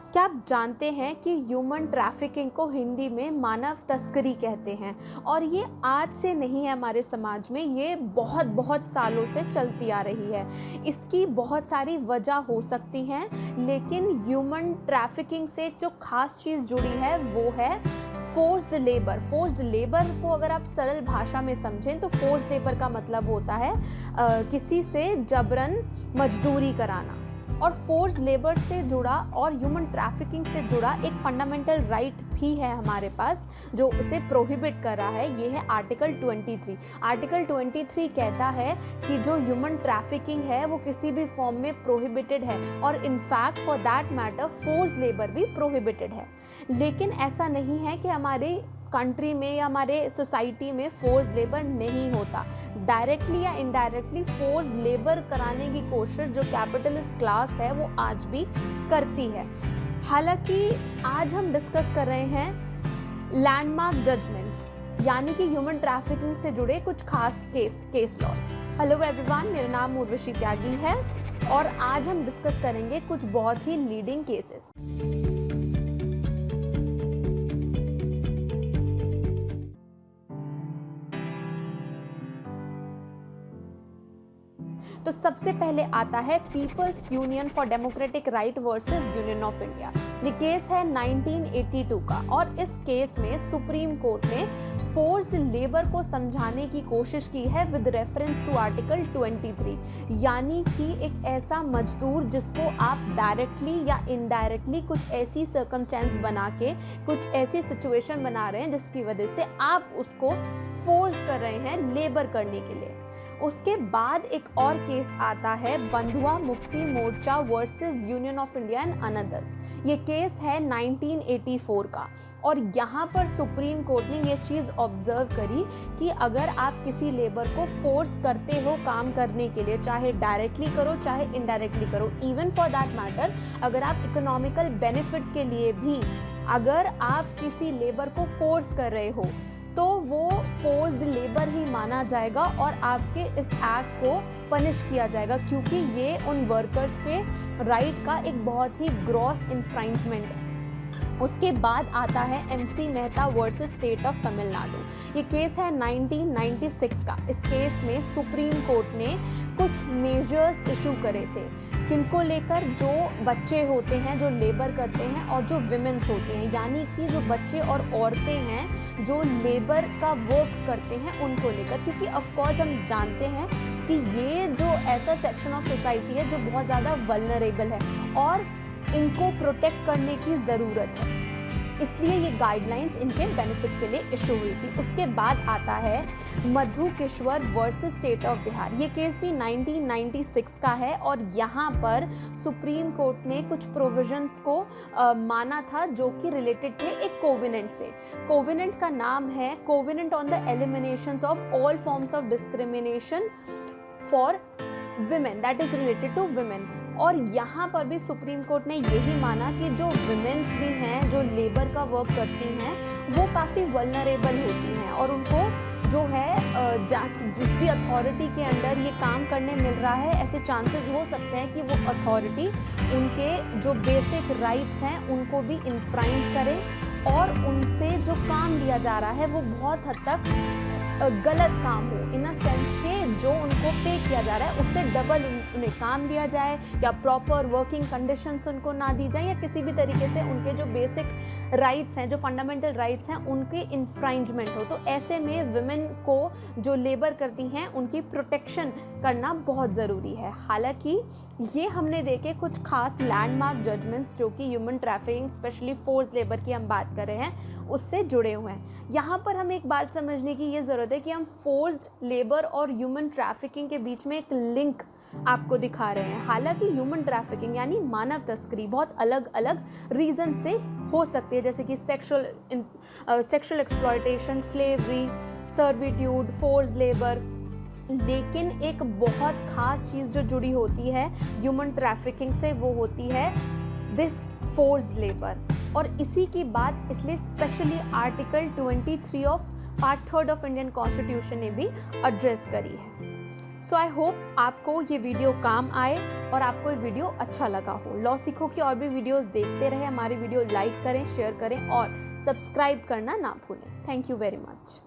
क्या आप जानते हैं कि ह्यूमन ट्रैफिकिंग को हिंदी में मानव तस्करी कहते हैं? और ये आज से नहीं है हमारे समाज में, ये बहुत बहुत सालों से चलती आ रही है। इसकी बहुत सारी वजह हो सकती हैं, लेकिन ह्यूमन ट्रैफिकिंग से जो खास चीज़ जुड़ी है वो है फोर्स्ड लेबर। फोर्स्ड लेबर को अगर आप सरल भाषा में समझें तो फोर्स्ड लेबर का मतलब होता है किसी से जबरन मजदूरी कराना। और फोर्स लेबर से जुड़ा और ह्यूमन ट्रैफिकिंग से जुड़ा एक फंडामेंटल राइट भी है हमारे पास जो उसे प्रोहिबिट कर रहा है, ये है आर्टिकल 23। आर्टिकल 23 कहता है कि जो ह्यूमन ट्रैफिकिंग है वो किसी भी फॉर्म में प्रोहिबिटेड है, और in fact for that matter force labour भी प्रोहिबिटेड है। लेकिन ऐसा नहीं है कि हमारे कंट्री में या हमारे सोसाइटी में फोर्स लेबर नहीं होता। डायरेक्टली या इनडायरेक्टली फोर्स लेबर कराने की कोशिश जो कैपिटलिस्ट क्लास है वो आज भी करती है। हालांकि आज हम डिस्कस कर रहे हैं लैंडमार्क जजमेंट्स, यानी कि ह्यूमन ट्रैफिकिंग से जुड़े कुछ खास केस लॉज। हेलो एवरीवन, मेरा नाम उर्वशी त्यागी है और आज हम डिस्कस करेंगे कुछ बहुत ही लीडिंग केसेस। तो सबसे पहले आता है people's union for democratic right versus union of India. ये केस है 1982 का, और इस केस में सुप्रीम कोर्ट ने फोर्स्ड लेबर को समझाने की कोशिश की है विद रेफरेंस टू आर्टिकल 23, यानी कि एक ऐसा मजदूर जिसको आप डायरेक्टली या इनडायरेक्टली कुछ ऐसी सर्कमस्टेंस बना के, कुछ ऐसी सिचुएशन बना रहे हैं जिसकी वजह से आप उसको फोर्स कर रहे हैं लेबर करने के लिए। उसके बाद एक और केस आता है Bandhua Mukti Morcha versus union of India and others. ये केस है 1984 का, और यहाँ पर सुप्रीम कोर्ट ने ये चीज़ ऑब्जर्व करी कि अगर आप किसी लेबर को फोर्स करते हो काम करने के लिए, चाहे डायरेक्टली करो चाहे इनडायरेक्टली करो, इवन फॉर दैट मैटर अगर आप इकोनॉमिकल बेनिफिट के लिए भी अगर आप किसी लेबर को फोर्स कर रहे हो तो वो फोर्स्ड लेबर ही माना जाएगा और आपके इस एक्ट को पनिश किया जाएगा, क्योंकि ये उन वर्कर्स के राइट का एक बहुत ही ग्रॉस इन्फ्रिंजमेंट है। उसके बाद आता है MC Mehta versus State of Tamil Nadu. ये केस है 1996 का। इस केस में सुप्रीम कोर्ट ने कुछ मेजर्स इशू करे थे, किनको लेकर, जो बच्चे होते हैं जो लेबर करते हैं और जो विमेंस होती हैं, यानी कि जो बच्चे और औरतें हैं जो लेबर का वर्क करते हैं उनको लेकर, क्योंकि ऑफ कोर्स हम जानते हैं कि ये जो ऐसा सेक्शन ऑफ सोसाइटी है जो बहुत ज़्यादा वल्नरेबल है और इनको प्रोटेक्ट करने की ज़रूरत है, इसलिए ये गाइडलाइंस इनके बेनिफिट के लिए इशू हुई थी। उसके बाद आता है Madhu Kishwar versus State of Bihar. ये केस भी 1996 का है, और यहाँ पर सुप्रीम कोर्ट ने कुछ प्रोविजंस को माना था जो कि रिलेटेड थे एक कोवेनेंट से। कोवेनेंट का नाम है covenant on the elimination of all forms of discrimination for women, that is related to women. और यहाँ पर भी सुप्रीम कोर्ट ने यही माना कि जो विमेंस भी हैं जो लेबर का वर्क करती हैं वो काफ़ी वल्नरेबल होती हैं, और उनको जो है जिस भी अथॉरिटी के अंडर ये काम करने मिल रहा है, ऐसे चांसेस हो सकते हैं कि वो अथॉरिटी उनके जो बेसिक राइट्स हैं उनको भी इन्फ्राइंज करे, और उनसे जो काम दिया जा रहा है वो बहुत हद तक गलत काम हो, इन अ सेंस के जो उनको पे किया जा रहा है उससे डबल उन्हें काम दिया जाए, या प्रॉपर वर्किंग कंडीशंस उनको ना दी जाए, या किसी भी तरीके से उनके जो बेसिक राइट्स हैं, जो फंडामेंटल राइट्स हैं, उनके इन्फ्रिंजमेंट हो। तो ऐसे में विमेन को जो लेबर करती हैं उनकी प्रोटेक्शन करना बहुत ज़रूरी है। हालांकि ये हमने देखे कुछ खास लैंडमार्क जजमेंट्स जो कि human trafficking specially force labour की हम बात कर रहे हैं उससे जुड़े हुए हैं। यहाँ पर हमें एक बात समझने की ये ज़रूरत है कि हम फोर्स्ड लेबर और ह्यूमन ट्रैफिकिंग के बीच में एक लिंक आपको दिखा रहे हैं। हालांकि ह्यूमन ट्रैफिकिंग यानी मानव तस्करी बहुत अलग अलग रीज़न से हो सकती है, जैसे कि sexual exploitation, slavery, servitude, force labour. लेकिन एक बहुत ख़ास चीज़ जो जुड़ी होती है ह्यूमन ट्रैफिकिंग से वो होती है दिस फोर्स लेबर, और इसी की बात इसलिए specially article 23 of part 3 of Indian constitution ने भी एड्रेस करी है। सो आई होप आपको ये वीडियो काम आए और आपको ये वीडियो अच्छा लगा हो। लॉ सीखो की और भी वीडियोस देखते रहे, हमारी वीडियो लाइक करें, शेयर करें और सब्सक्राइब करना ना भूलें। Thank you very much.